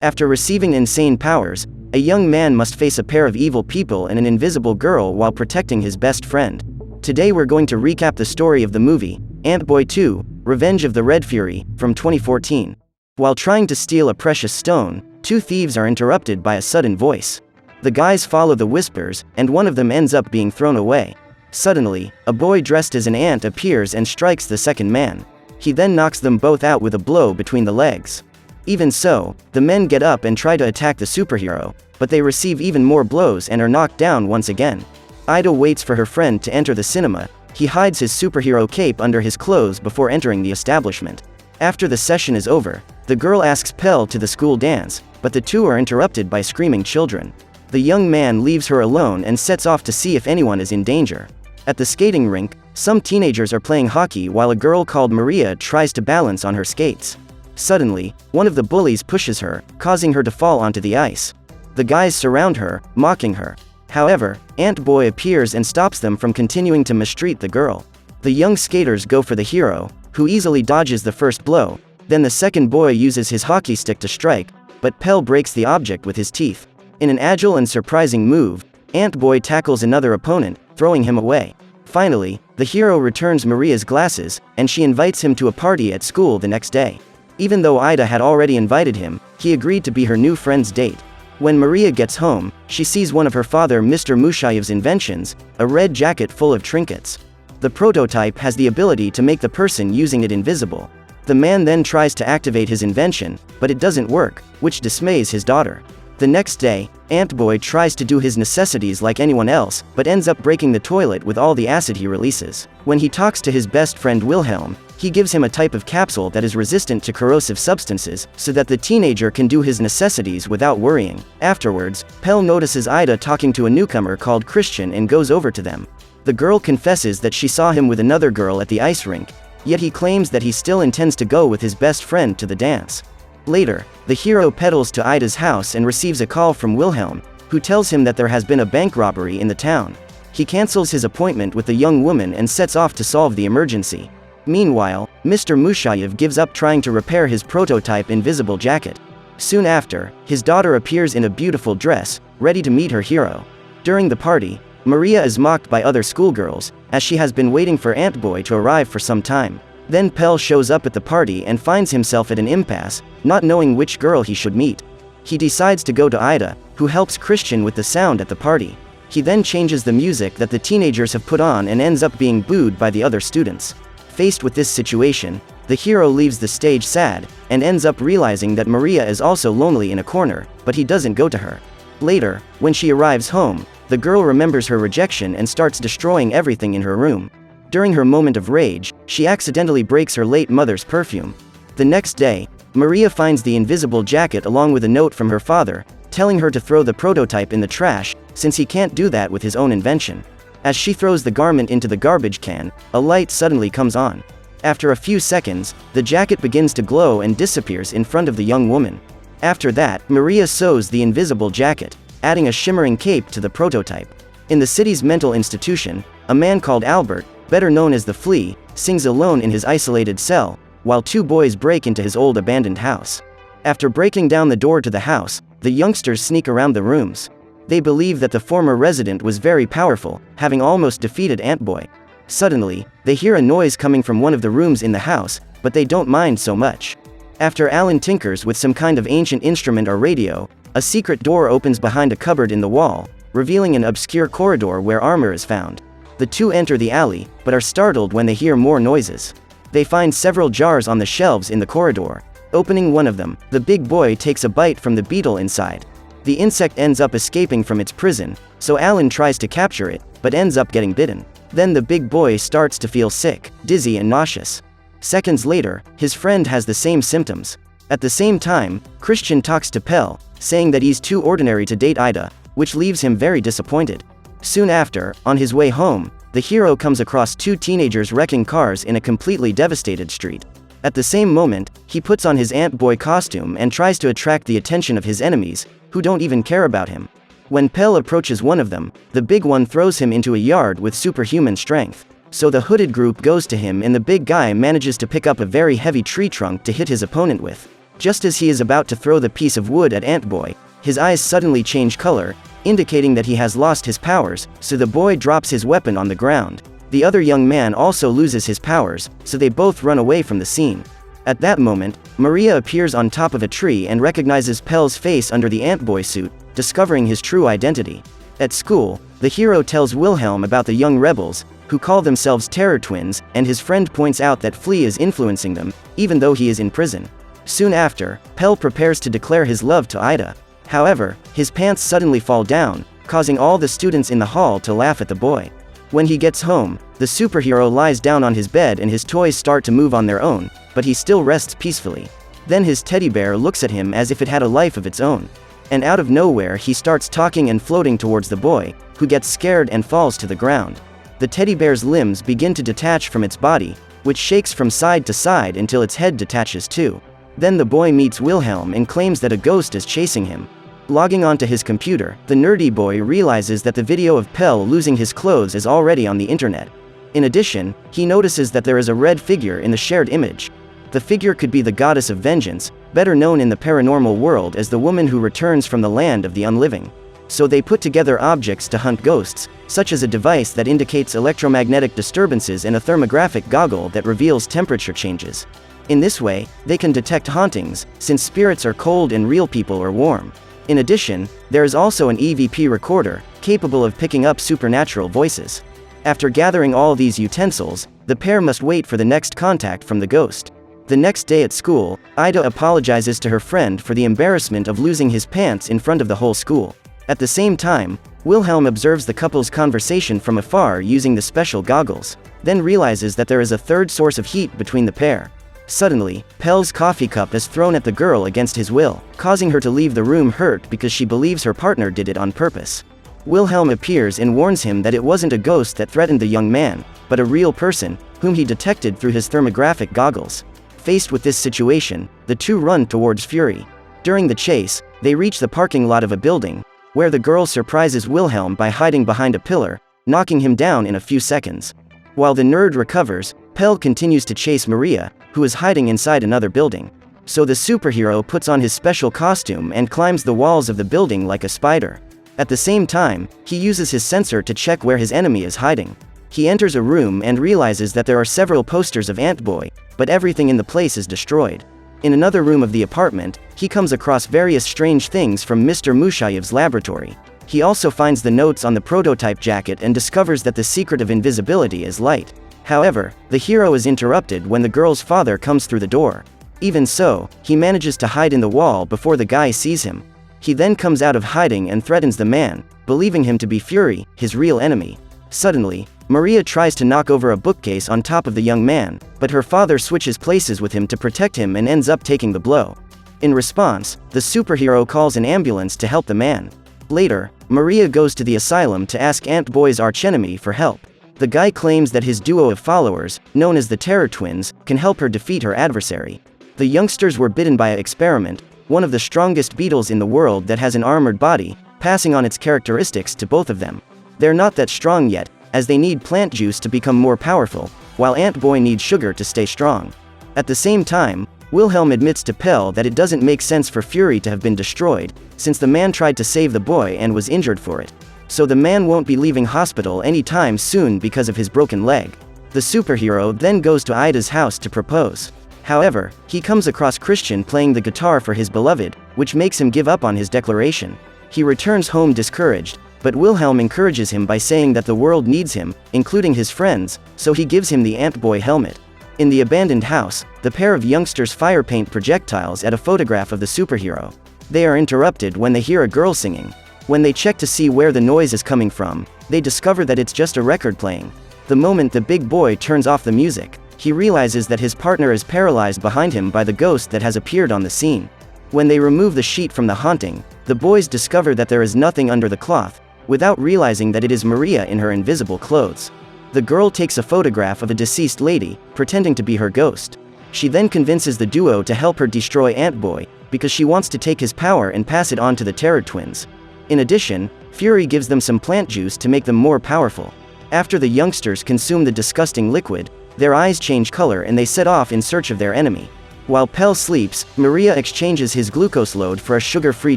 After receiving insane powers, a young man must face a pair of evil people and an invisible girl while protecting his best friend. Today we're going to recap the story of the movie, Ant-Boy 2, Revenge of the Red Fury, from 2014. While trying to steal a precious stone, two thieves are interrupted by a sudden voice. The guys follow the whispers, and one of them ends up being thrown away. Suddenly, a boy dressed as an ant appears and strikes the second man. He then knocks them both out with a blow between the legs. Even so, the men get up and try to attack the superhero, but they receive even more blows and are knocked down once again. Ida waits for her friend to enter the cinema. He hides his superhero cape under his clothes before entering the establishment. After the session is over, the girl asks Pell to the school dance, but the two are interrupted by screaming children. The young man leaves her alone and sets off to see if anyone is in danger. At the skating rink, some teenagers are playing hockey while a girl called Maria tries to balance on her skates. Suddenly, one of the bullies pushes her, causing her to fall onto the ice. The guys surround her, mocking her. However, Ant-Boy appears and stops them from continuing to mistreat the girl. The young skaters go for the hero, who easily dodges the first blow. Then the second boy uses his hockey stick to strike, but Pell breaks the object with his teeth. In an agile and surprising move, Ant-Boy tackles another opponent, throwing him away. Finally, the hero returns Maria's glasses, and she invites him to a party at school the next day. Even though Ida had already invited him, he agreed to be her new friend's date. When Maria gets home, she sees one of her father Mr. Mushayev's inventions, a red jacket full of trinkets. The prototype has the ability to make the person using it invisible. The man then tries to activate his invention, but it doesn't work, which dismays his daughter. The next day, Ant-Boy tries to do his necessities like anyone else, but ends up breaking the toilet with all the acid he releases. When he talks to his best friend Wilhelm, he gives him a type of capsule that is resistant to corrosive substances, so that the teenager can do his necessities without worrying. Afterwards, Pell notices Ida talking to a newcomer called Christian and goes over to them. The girl confesses that she saw him with another girl at the ice rink, yet he claims that he still intends to go with his best friend to the dance. Later, the hero pedals to Ida's house and receives a call from Wilhelm, who tells him that there has been a bank robbery in the town. He cancels his appointment with the young woman and sets off to solve the emergency. Meanwhile, Mr. Mushayev gives up trying to repair his prototype invisible jacket. Soon after, his daughter appears in a beautiful dress, ready to meet her hero. During the party, Maria is mocked by other schoolgirls, as she has been waiting for Ant-Boy to arrive for some time. Then Pell shows up at the party and finds himself at an impasse, not knowing which girl he should meet. He decides to go to Ida, who helps Christian with the sound at the party. He then changes the music that the teenagers have put on and ends up being booed by the other students. Faced with this situation, the hero leaves the stage sad, and ends up realizing that Maria is also lonely in a corner, but he doesn't go to her. Later, when she arrives home, the girl remembers her rejection and starts destroying everything in her room. During her moment of rage, she accidentally breaks her late mother's perfume. The next day, Maria finds the invisible jacket along with a note from her father, telling her to throw the prototype in the trash, since he can't do that with his own invention. As she throws the garment into the garbage can, a light suddenly comes on. After a few seconds, the jacket begins to glow and disappears in front of the young woman. After that, Maria sews the invisible jacket, adding a shimmering cape to the prototype. In the city's mental institution, a man called Albert, better known as the Flea, sings alone in his isolated cell, while two boys break into his old abandoned house. After breaking down the door to the house, the youngsters sneak around the rooms. They believe that the former resident was very powerful, having almost defeated Ant-Boy. Suddenly, they hear a noise coming from one of the rooms in the house, but they don't mind so much. After Alan tinkers with some kind of ancient instrument or radio, a secret door opens behind a cupboard in the wall, revealing an obscure corridor where armor is found. The two enter the alley, but are startled when they hear more noises. They find several jars on the shelves in the corridor. Opening one of them, the big boy takes a bite from the beetle inside. The insect ends up escaping from its prison, so Alan tries to capture it, but ends up getting bitten. Then the big boy starts to feel sick, dizzy and nauseous. Seconds later, his friend has the same symptoms. At the same time, Christian talks to Pell, saying that he's too ordinary to date Ida, which leaves him very disappointed. Soon after, on his way home, the hero comes across two teenagers wrecking cars in a completely devastated street. At the same moment, he puts on his Ant-Boy costume and tries to attract the attention of his enemies, who don't even care about him. When Pell approaches one of them, the big one throws him into a yard with superhuman strength. So the hooded group goes to him and the big guy manages to pick up a very heavy tree trunk to hit his opponent with. Just as he is about to throw the piece of wood at Ant-Boy, his eyes suddenly change color, indicating that he has lost his powers, so the boy drops his weapon on the ground. The other young man also loses his powers, so they both run away from the scene. At that moment, Maria appears on top of a tree and recognizes Pell's face under the Ant-Boy suit, discovering his true identity. At school, the hero tells Wilhelm about the young rebels, who call themselves Terror Twins, and his friend points out that Flea is influencing them, even though he is in prison. Soon after, Pell prepares to declare his love to Ida. However, his pants suddenly fall down, causing all the students in the hall to laugh at the boy. When he gets home, the superhero lies down on his bed and his toys start to move on their own, but he still rests peacefully. Then his teddy bear looks at him as if it had a life of its own. And out of nowhere he starts talking and floating towards the boy, who gets scared and falls to the ground. The teddy bear's limbs begin to detach from its body, which shakes from side to side until its head detaches too. Then the boy meets Wilhelm and claims that a ghost is chasing him. Logging onto his computer, the nerdy boy realizes that the video of Pell losing his clothes is already on the internet. In addition, he notices that there is a red figure in the shared image. The figure could be the goddess of vengeance, better known in the paranormal world as the woman who returns from the land of the unliving. So they put together objects to hunt ghosts, such as a device that indicates electromagnetic disturbances and a thermographic goggle that reveals temperature changes. In this way, they can detect hauntings, since spirits are cold and real people are warm. In addition, there is also an EVP recorder, capable of picking up supernatural voices. After gathering all these utensils, the pair must wait for the next contact from the ghost. The next day at school, Ida apologizes to her friend for the embarrassment of losing his pants in front of the whole school. At the same time, Wilhelm observes the couple's conversation from afar using the special goggles, then realizes that there is a third source of heat between the pair. Suddenly, Pell's coffee cup is thrown at the girl against his will, causing her to leave the room hurt because she believes her partner did it on purpose. Wilhelm appears and warns him that it wasn't a ghost that threatened the young man, but a real person, whom he detected through his thermographic goggles. Faced with this situation, the two run towards Fury. During the chase, they reach the parking lot of a building, where the girl surprises Wilhelm by hiding behind a pillar, knocking him down in a few seconds. While the nerd recovers, Pell continues to chase Maria, who is hiding inside another building. So the superhero puts on his special costume and climbs the walls of the building like a spider. At the same time, he uses his sensor to check where his enemy is hiding. He enters a room and realizes that there are several posters of Ant-Boy, but everything in the place is destroyed. In another room of the apartment, he comes across various strange things from Mr. Mushayev's laboratory. He also finds the notes on the prototype jacket and discovers that the secret of invisibility is light. However, the hero is interrupted when the girl's father comes through the door. Even so, he manages to hide in the wall before the guy sees him. He then comes out of hiding and threatens the man, believing him to be Fury, his real enemy. Suddenly, Maria tries to knock over a bookcase on top of the young man, but her father switches places with him to protect him and ends up taking the blow. In response, the superhero calls an ambulance to help the man. Later, Maria goes to the asylum to ask Ant-Boy's archenemy for help. The guy claims that his duo of followers, known as the Terror Twins, can help her defeat her adversary. The youngsters were bitten by an experiment, one of the strongest beetles in the world that has an armored body, passing on its characteristics to both of them. They're not that strong yet, as they need plant juice to become more powerful, while Ant-Boy needs sugar to stay strong. At the same time, Wilhelm admits to Pell that it doesn't make sense for Fury to have been destroyed, since the man tried to save the boy and was injured for it. So the man won't be leaving hospital anytime soon because of his broken leg. The superhero then goes to Ida's house to propose. However, he comes across Christian playing the guitar for his beloved, which makes him give up on his declaration. He returns home discouraged, but Wilhelm encourages him by saying that the world needs him, including his friends, so he gives him the Ant-Boy helmet. In the abandoned house, the pair of youngsters fire paint projectiles at a photograph of the superhero. They are interrupted when they hear a girl singing. When they check to see where the noise is coming from, they discover that it's just a record playing. The moment the big boy turns off the music, he realizes that his partner is paralyzed behind him by the ghost that has appeared on the scene. When they remove the sheet from the haunting, the boys discover that there is nothing under the cloth, without realizing that it is Maria in her invisible clothes. The girl takes a photograph of a deceased lady, pretending to be her ghost. She then convinces the duo to help her destroy Ant-Boy, because she wants to take his power and pass it on to the Terror Twins. In addition, Fury gives them some plant juice to make them more powerful. After the youngsters consume the disgusting liquid, their eyes change color and they set off in search of their enemy. While Pell sleeps, Maria exchanges his glucose load for a sugar-free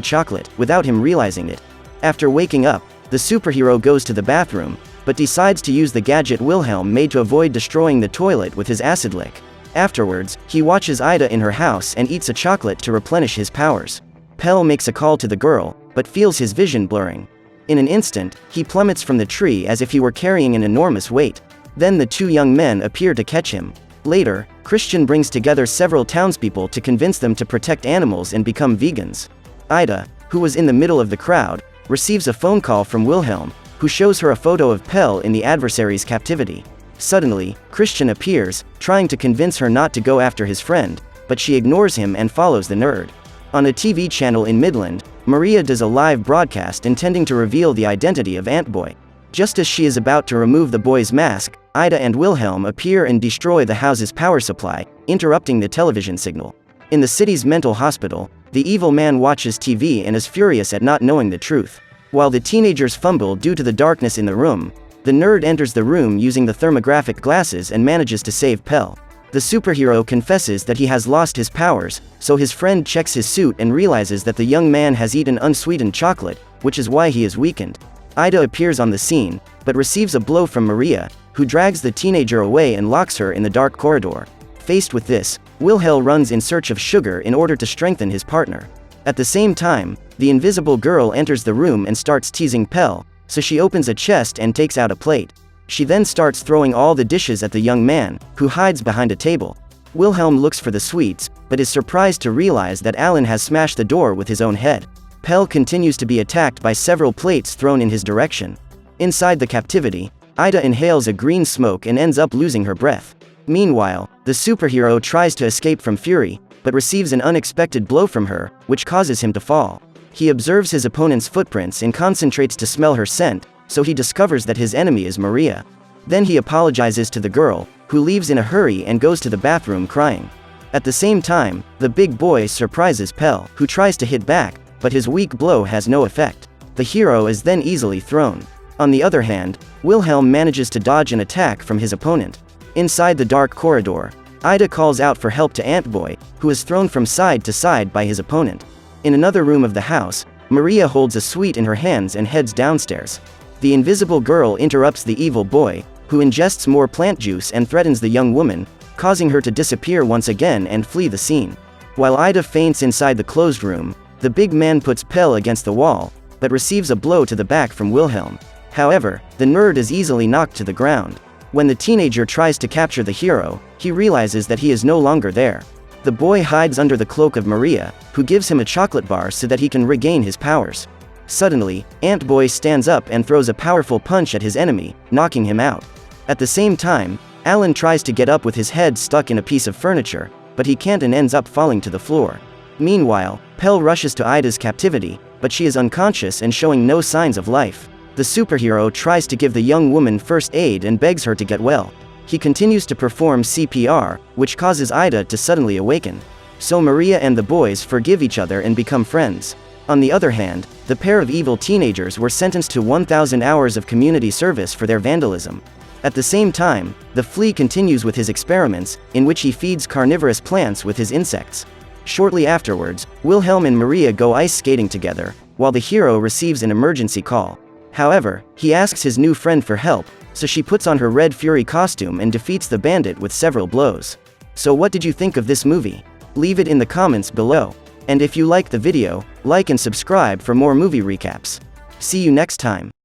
chocolate, without him realizing it. After waking up, the superhero goes to the bathroom, but decides to use the gadget Wilhelm made to avoid destroying the toilet with his acid lick. Afterwards, he watches Ida in her house and eats a chocolate to replenish his powers. Pell makes a call to the girl, but feels his vision blurring. In an instant, he plummets from the tree as if he were carrying an enormous weight. Then the two young men appear to catch him. Later, Christian brings together several townspeople to convince them to protect animals and become vegans. Ida, who was in the middle of the crowd, receives a phone call from Wilhelm, who shows her a photo of Pell in the adversary's captivity. Suddenly, Christian appears, trying to convince her not to go after his friend, but she ignores him and follows the nerd. On a TV channel in Midland, Maria does a live broadcast intending to reveal the identity of Ant-Boy. Just as she is about to remove the boy's mask, Ida and Wilhelm appear and destroy the house's power supply, interrupting the television signal. In the city's mental hospital, the evil man watches TV and is furious at not knowing the truth. While the teenagers fumble due to the darkness in the room, the nerd enters the room using the thermographic glasses and manages to save Pell. The superhero confesses that he has lost his powers, so his friend checks his suit and realizes that the young man has eaten unsweetened chocolate, which is why he is weakened. Ida appears on the scene, but receives a blow from Maria, who drags the teenager away and locks her in the dark corridor. Faced with this, Wilhelm runs in search of sugar in order to strengthen his partner. At the same time, the invisible girl enters the room and starts teasing Pell, so she opens a chest and takes out a plate. She then starts throwing all the dishes at the young man, who hides behind a table. Wilhelm looks for the sweets, but is surprised to realize that Alan has smashed the door with his own head. Pell continues to be attacked by several plates thrown in his direction. Inside the captivity, Ida inhales a green smoke and ends up losing her breath. Meanwhile, the superhero tries to escape from Fury, but receives an unexpected blow from her, which causes him to fall. He observes his opponent's footprints and concentrates to smell her scent, so he discovers that his enemy is Maria. Then he apologizes to the girl, who leaves in a hurry and goes to the bathroom crying. At the same time, the big boy surprises Pell, who tries to hit back, but his weak blow has no effect. The hero is then easily thrown. On the other hand, Wilhelm manages to dodge an attack from his opponent. Inside the dark corridor, Ida calls out for help to Ant-Boy, who is thrown from side to side by his opponent. In another room of the house, Maria holds a sweet in her hands and heads downstairs. The invisible girl interrupts the evil boy, who ingests more plant juice and threatens the young woman, causing her to disappear once again and flee the scene. While Ida faints inside the closed room, the big man puts Pell against the wall, but receives a blow to the back from Wilhelm. However, the nerd is easily knocked to the ground. When the teenager tries to capture the hero, he realizes that he is no longer there. The boy hides under the cloak of Maria, who gives him a chocolate bar so that he can regain his powers. Suddenly, Ant-Boy stands up and throws a powerful punch at his enemy, knocking him out. At the same time, Alan tries to get up with his head stuck in a piece of furniture, but he can't and ends up falling to the floor. Meanwhile, Pell rushes to Ida's captivity, but she is unconscious and showing no signs of life. The superhero tries to give the young woman first aid and begs her to get well. He continues to perform CPR, which causes Ida to suddenly awaken. So Maria and the boys forgive each other and become friends. On the other hand, the pair of evil teenagers were sentenced to 1,000 hours of community service for their vandalism. At the same time, the flea continues with his experiments, in which he feeds carnivorous plants with his insects. Shortly afterwards, Wilhelm and Maria go ice skating together, while the hero receives an emergency call. However, he asks his new friend for help, so she puts on her Red Fury costume and defeats the bandit with several blows. So what did you think of this movie? Leave it in the comments below. And if you liked the video, like and subscribe for more movie recaps. See you next time.